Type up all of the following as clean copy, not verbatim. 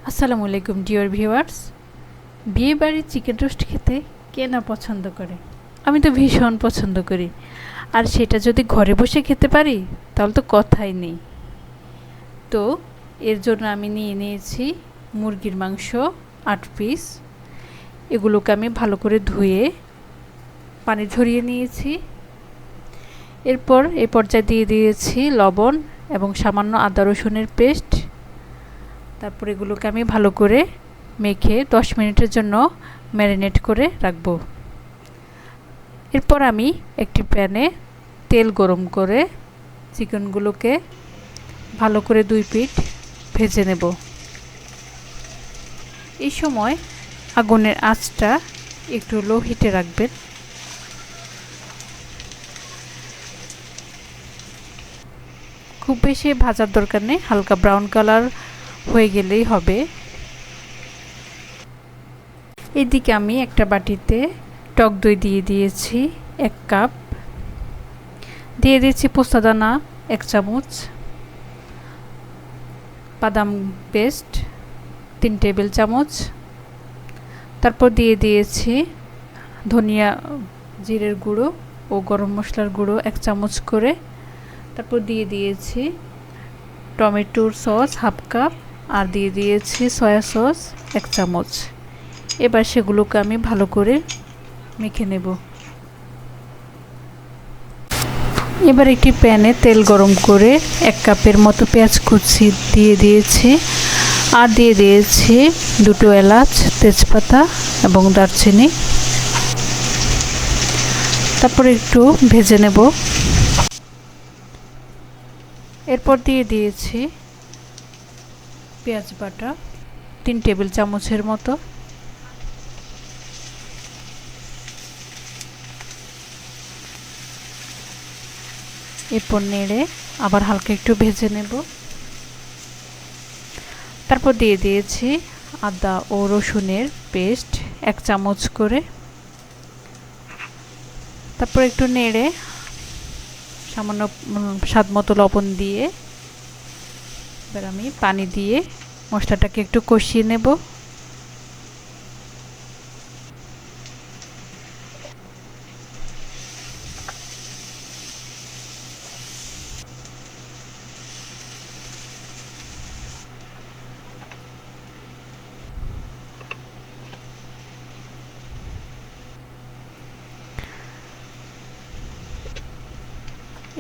আসসালামু আলাইকুম dear viewers. বিয়ে বাড়ির চিকেন রোস্ট খেতে কে না পছন্দ করে? আমি তো ভীষণ পছন্দ করি। আর সেটা যদি ঘরে বসে খেতে পারি তাহলে তো কথাই নেই। তো এর জন্য আমি নিয়ে নিয়েছি মুরগির মাংস ৮ পিস। এগুলোকে আমি ভালো করে ধুয়ে পানি ঝরিয়ে নিয়েছি। এরপর এই পর্যায়ে দিয়ে দিয়েছি লবণ এবং সামান্য আদা রসুনের পেস্ট। তারপর এগুলোকে আমি ভালো করে মেখে 10 মিনিটের জন্য ম্যারিনেট করে রাখব। এরপর আমি একটি প্যানে তেল গরম করে চিকেনগুলোকে ভালো করে 2 পিঠ ভেজে নেব। এই সময় আগুনের আঁচটা একটু লো হিটে রাখবেন। খুব বেশি ভাজার দরকার নেই, হালকা ব্রাউন কালার হয়ে গেলেই হবে। এদিকে আমি একটা বাটিতে টক দই দিয়ে দিয়েছি 1 কাপ, দিয়ে দিয়েছি পোস্তাদানা 1 চামচ, বাদাম পেস্ট 3 টেবিল চামচ, তারপর দিয়ে দিয়েছি ধনিয়া জিরের গুঁড়ো ও গরম মশলার গুঁড়ো 1 চামচ করে, তারপর দিয়ে দিয়েছি টমেটোর সস 1/2 কাপ, আর দিয়ে দিয়েছি সয়া সস 1 চামচ। এবার সেগুলোকে আমি ভালো করে মেখে নেব। এবার একটি প্যানে তেল গরম করে 1 কাপের মতো পেঁয়াজ কুচি দিয়ে দিয়েছি, আর দিয়ে দিয়েছি 2টো এলাচ, তেজপাতা এবং দারচিনি। তারপর একটু ভেজে নেব। এরপর দিয়ে দিয়েছি পেঁয়াজ বাটা 3 টেবিল চামচের মতো। এরপর নেড়ে আবার হালকা একটু ভেজে নেব। তারপর দিয়ে দিয়েছি আদা ও রসুনের পেস্ট 1 চামচ করে। তারপর একটু নেড়ে সামান্য স্বাদ মতো লবণ দিয়ে এবার আমি পানি দিয়ে মশলাটাকে একটু কষিয়ে নেব।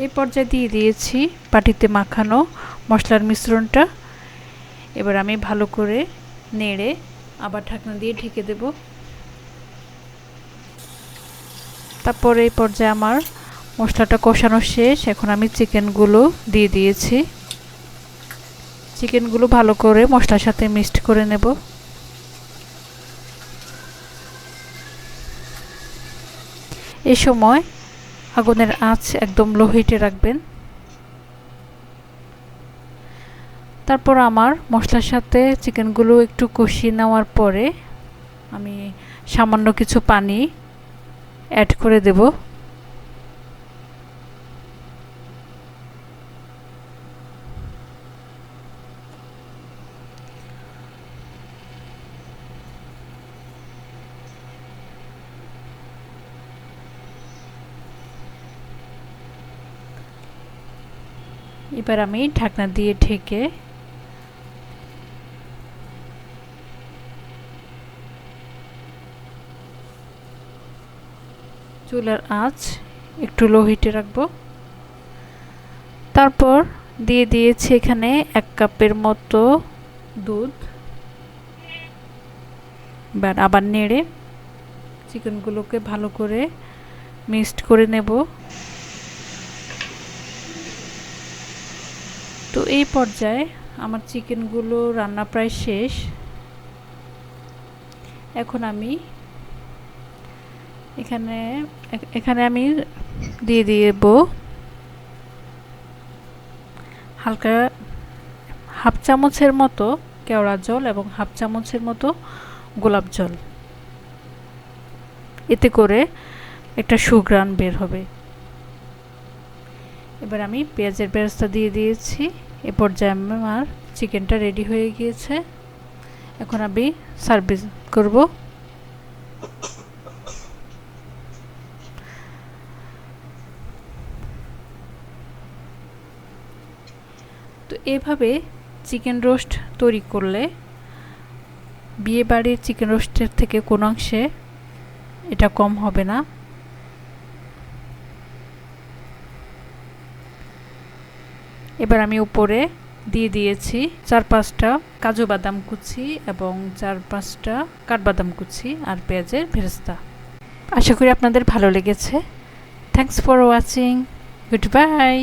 এই পর্যায়ে দিয়ে দিয়েছি বাটিতে মাখানো মশলার মিশ্রণটা। এবার আমি ভালো করে নেড়ে আবার ঢাকনা দিয়ে ঢেকে দেব। তারপর এই পর্যায়ে আমার মশলাটা কষানো শেষ। এখন আমি চিকেনগুলো দিয়ে দিয়েছি। চিকেনগুলো ভালো করে মশলার সাথে মিক্সড করে নেব। এই সময় আগুনের আঁচ একদম লো হিটে রাখবেন। তারপর আমার মশলার সাথে চিকেনগুলো একটু কষিয়ে নেওয়ার পরে আমি সামান্য কিছু পানি অ্যাড করে দেব। এবার আমি ঢাকনা দিয়ে ঢেকে চুলার আঁচ একটু লো হিটে রাখবো। তারপর দিয়ে দিয়েছি এখানে 1 কাপের মতো দুধ। এবার আবার নেড়ে চিকেনগুলোকে ভালো করে মিক্সড করে নেব। তো এই পর্যায়ে আমার চিকেনগুলো রান্না প্রায় শেষ। এখন আমি এখানে আমি দিয়ে দেব হালকা 1/2 চামচের মতো কেওড়া জল এবং 1/2 চামচের মতো গোলাপ জল। এতে করে একটা সুঘ্রাণ বের হবে। এবার আমি পেঁয়াজের বেরেস্তা দিয়ে দিয়েছি। এ পর্যায়ে আমার চিকেনটা রেডি হয়ে গিয়েছে। এখন আমি সার্ভিস করব। তো এভাবে চিকেন রোস্ট তৈরি করলে বিয়েবাড়ির চিকেন রোস্টের থেকে কোনো অংশে এটা কম হবে না। এবার আমি উপরে দিয়ে দিয়েছি 4-5টা কাজু বাদাম কুচি এবং 4-5টা কাঠবাদাম কুচি আর পেঁয়াজের বেরেস্তা। আশা করি আপনাদের ভালো লেগেছে। Thanks for watching. Good bye.